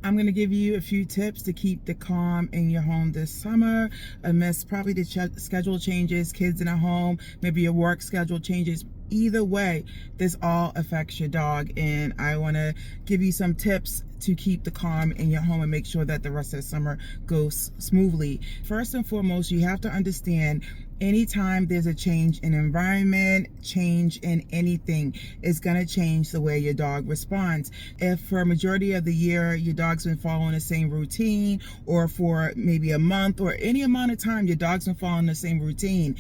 I'm going to give you a few tips to keep the calm in your home this summer amidst probably the schedule changes, kids in a home, maybe your work schedule changes. Either way, this all affects your dog, and I want to give you some tips to keep the calm in your home and make sure that the rest of the summer goes smoothly. First and foremost, you have to understand anytime there's a change in environment, change in anything, is going to change the way your dog responds. If for a majority of the year your dog's been following the same routine, or for maybe a month or any amount of time your dog's been following the same routine,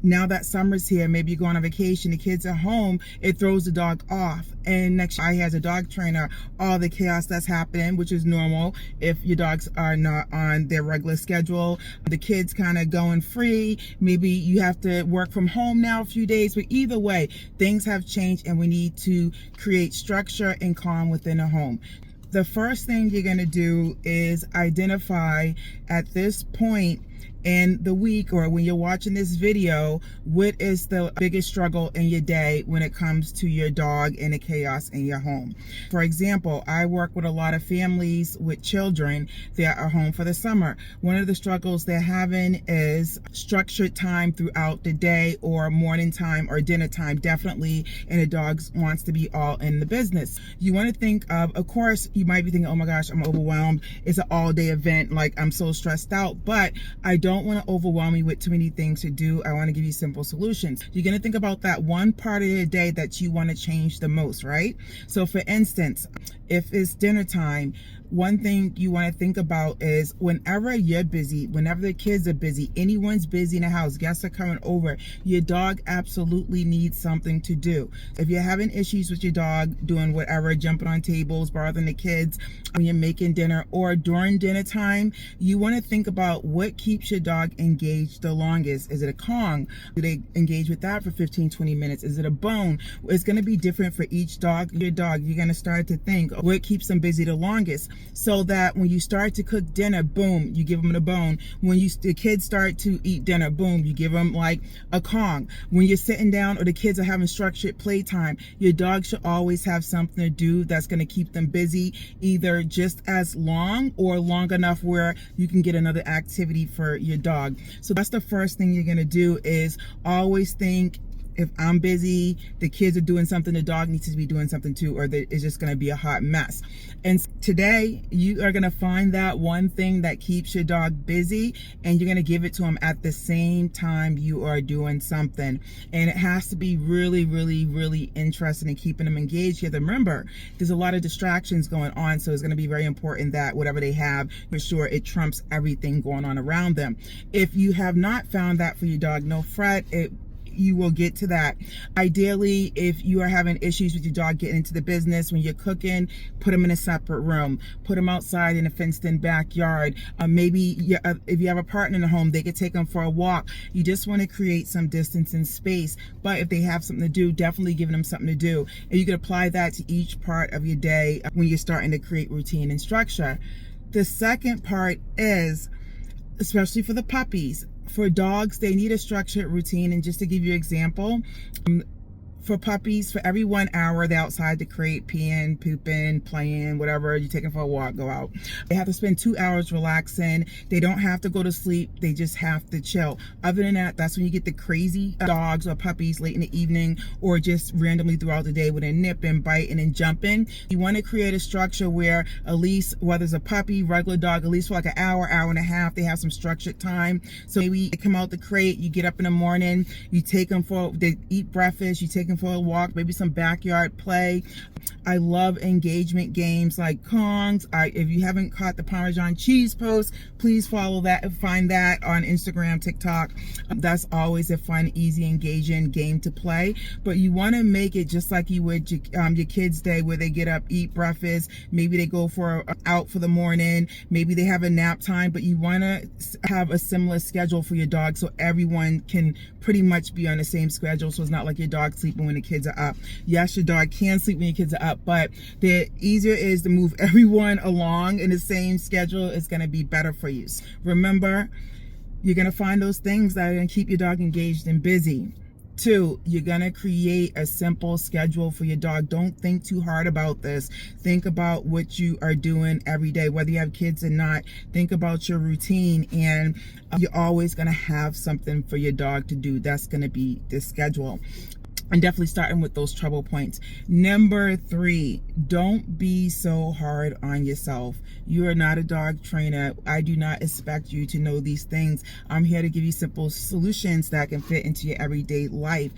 now that summer's here, maybe you go on a vacation, the kids are home, it throws the dog off. And next year, as a dog trainer, all the chaos that's happening, which is normal if your dogs are not on their regular schedule, the kids kind of going free, maybe you have to work from home now a few days, but either way, things have changed and we need to create structure and calm within a home. The first thing you're going to do is identify at this point in the week, or when you're watching this video, what is the biggest struggle in your day when it comes to your dog and the chaos in your home. For example, I work with a lot of families with children that are home for the summer. One of the struggles they're having is structured time throughout the day, or morning time or dinner time, definitely, and the dog wants to be all in the business. You want to think of course, you might be thinking, oh my gosh, I'm overwhelmed. It's an all-day event, like I'm so stressed out, but I don't want to overwhelm you with too many things to do. I want to give you simple solutions. You're going to think about that one part of your day that you want to change the most, right? So for instance, if it's dinner time, one thing you want to think about is whenever you're busy, whenever the kids are busy, anyone's busy in the house, guests are coming over, your dog absolutely needs something to do. If you're having issues with your dog doing whatever, jumping on tables, bothering the kids when you're making dinner or during dinner time, you want to think about what keeps your dog engaged the longest. Is it a Kong? Do they engage with that for 15-20 minutes? Is it a bone? It's going to be different for each dog. Your dog, you're going to start to think what keeps them busy the longest, so that when you start to cook dinner, boom, you give them the bone. When the kids start to eat dinner, boom, you give them like a Kong. When you're sitting down or the kids are having structured playtime, your dog should always have something to do that's going to keep them busy, either just as long or long enough where you can get another activity for your dog. So that's the first thing you're going to do, is always think, if I'm busy, the kids are doing something, the dog needs to be doing something too, or it's just going to be a hot mess. And today, you are going to find that one thing that keeps your dog busy, and you're going to give it to him at the same time you are doing something. And it has to be really, really, really interesting in keeping them engaged. You have to remember, there's a lot of distractions going on, so it's going to be very important that whatever they have, for sure, it trumps everything going on around them. If you have not found that for your dog, no fret. You will get to that. Ideally, if you are having issues with your dog getting into the business when you're cooking, put them in a separate room. Put them outside in a fenced-in backyard. Maybe if you have a partner in the home, they could take them for a walk. You just want to create some distance and space. But if they have something to do, definitely giving them something to do. And you can apply that to each part of your day when you're starting to create routine and structure. The second part is, especially for the puppies, for dogs, they need a structured routine. And just to give you an example, for puppies, for every 1 hour they're outside to create, peeing, pooping, playing, whatever, you're taking for a walk, go out. They have to spend 2 hours relaxing. They don't have to go to sleep. They just have to chill. Other than that, that's when you get the crazy dogs or puppies late in the evening, or just randomly throughout the day with a nipping, biting, and jumping. You want to create a structure where at least, whether it's a puppy, regular dog, at least for like an hour, hour and a half, they have some structured time. So maybe they come out the crate, you get up in the morning, you take them they eat breakfast, you take them for a walk, maybe some backyard play. I love engagement games like Kongs. If you haven't caught the Parmesan cheese post, please follow that, find that on Instagram, TikTok. That's always a fun, easy, engaging game to play. But you want to make it just like you would your kids' day, where they get up, eat breakfast, maybe they go out for the morning, maybe they have a nap time, but you want to have a similar schedule for your dog so everyone can pretty much be on the same schedule. So it's not like your dog sleeping when the kids are up. Yes, your dog can sleep when your kids are up, but the easier it is to move everyone along in the same schedule, it's going to be better for you. Remember, you're going to find those things that are going to keep your dog engaged and busy. Two, you're going to create a simple schedule for your dog. Don't think too hard about this. Think about what you are doing every day, whether you have kids or not. Think about your routine, and you're always going to have something for your dog to do. That's going to be the schedule. And definitely starting with those trouble points. Number 3, don't be so hard on yourself. You are not a dog trainer. I do not expect you to know these things. I'm here to give you simple solutions that can fit into your everyday life.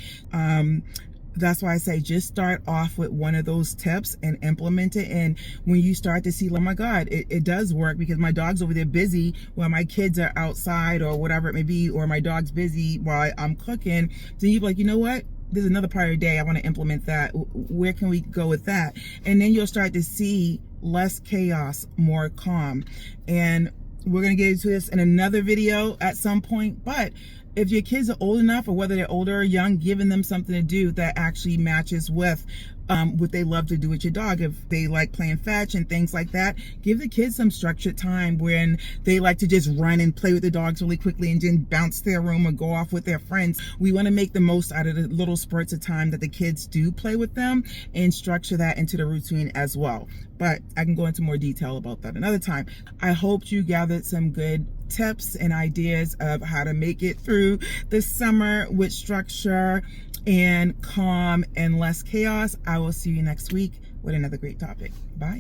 That's why I say just start off with one of those tips and implement it. And when you start to see, oh my God, it does work, because my dog's over there busy while my kids are outside or whatever it may be, or my dog's busy while I'm cooking, then you're like, you know what? There's another part of the day I want to implement that. Where can we go with that? And then you'll start to see less chaos, more calm. And we're going to get into this in another video at some point. But if your kids are old enough, or whether they're older or young, giving them something to do that actually matches with what they love to do with your dog. If they like playing fetch and things like that, give the kids some structured time when they like to just run and play with the dogs really quickly and then bounce to their room or go off with their friends. We want to make the most out of the little spurts of time that the kids do play with them, and structure that into the routine as well. But I can go into more detail about that another time. I hope you gathered some good tips and ideas of how to make it through the summer with structure and calm and less chaos. I will see you next week with another great topic. Bye.